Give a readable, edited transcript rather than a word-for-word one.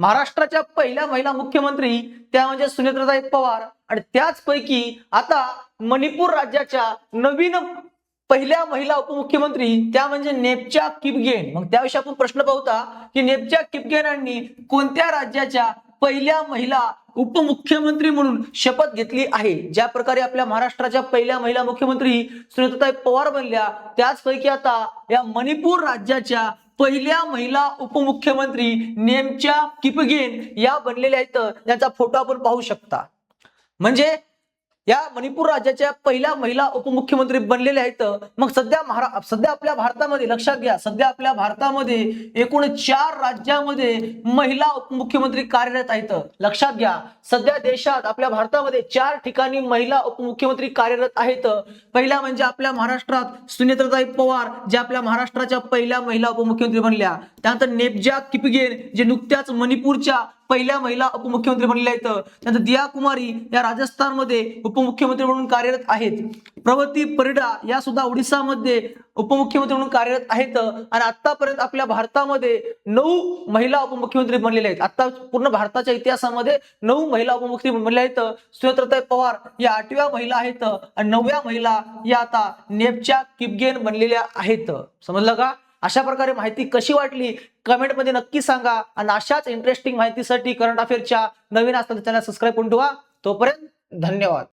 महाराष्ट्राच्या पहिल्या महिला मुख्यमंत्री त्या म्हणजे सुनेत्राताई पवार आणि त्याचपैकी आता मणिपूर राज्याच्या नवीन पहिल्या महिला उपमुख्यमंत्री त्या म्हणजे नेप्चा किपगेन। मग त्याविषयी आपण प्रश्न पाहूया की नेप्चा किपगेन यांनी कोणत्या राज्याच्या पहिल्या महिला उपमुख्यमंत्री म्हणून शपथ घेतली आहे। ज्या प्रकारे आपल्या महाराष्ट्राच्या पहिल्या महिला मुख्यमंत्री सुनेत्राताई पवार बनल्या त्याचपैकी आता या मणिपूर राज्याच्या पहिल्या महिला उपमुख्यमंत्री नेमच्या किपगेन या बनलेल्या आहेत। त्यांचा फोटो आपण पाहू शकता। म्हणजे या मणिपूर राज्याच्या पहिल्या महिला उपमुख्यमंत्री बनलेल्या आहेत। मग सध्या आपल्या भारतामध्ये लक्षात घ्या, सध्या आपल्या भारतामध्ये एकूण 4 राज्यामध्ये महिला उपमुख्यमंत्री कार्यरत आहेत। लक्षात घ्या, सध्या देशात आपल्या भारतामध्ये 4 ठिकाणी महिला उपमुख्यमंत्री कार्यरत आहेत। पहिला म्हणजे आपल्या महाराष्ट्रात सुनेत्राताई पवार ज्या आपल्या महाराष्ट्राच्या पहिल्या महिला उपमुख्यमंत्री बनल्या। त्यानंतर नेप्जा किपगेन जे नुकत्याच मणिपूरच्या पहिल्या महिला उपमुख्यमंत्री बनलेल्या आहेत। त्यानंतर दिया कुमारी या राजस्थानमध्ये उपमुख्यमंत्री म्हणून कार्यरत आहेत। प्रगती परिडा या सुद्धा ओडिसामध्ये उपमुख्यमंत्री म्हणून कार्यरत आहेत। आणि आतापर्यंत आपल्या भारतामध्ये 9 महिला उपमुख्यमंत्री बनलेले आहेत। आता पूर्ण भारताच्या इतिहासामध्ये 9 महिला उपमुख्यमंत्री बनलेल्या आहेत। सुनेत्राताई पवार या 8व्या महिला आहेत आणि 9व्या महिला या आता नेप्चा किपगेन बनलेल्या आहेत। समजलं का? अशा प्रकारे माहिती कशी वाटली कमेंट मध्ये नक्की सांगा आणि अशाच इंटरेस्टिंग माहितीसाठी करंट अफेअरच्या नवीन असलेल्या चॅनल सबस्क्राइब करून ठेवा। तोपर्यंत धन्यवाद।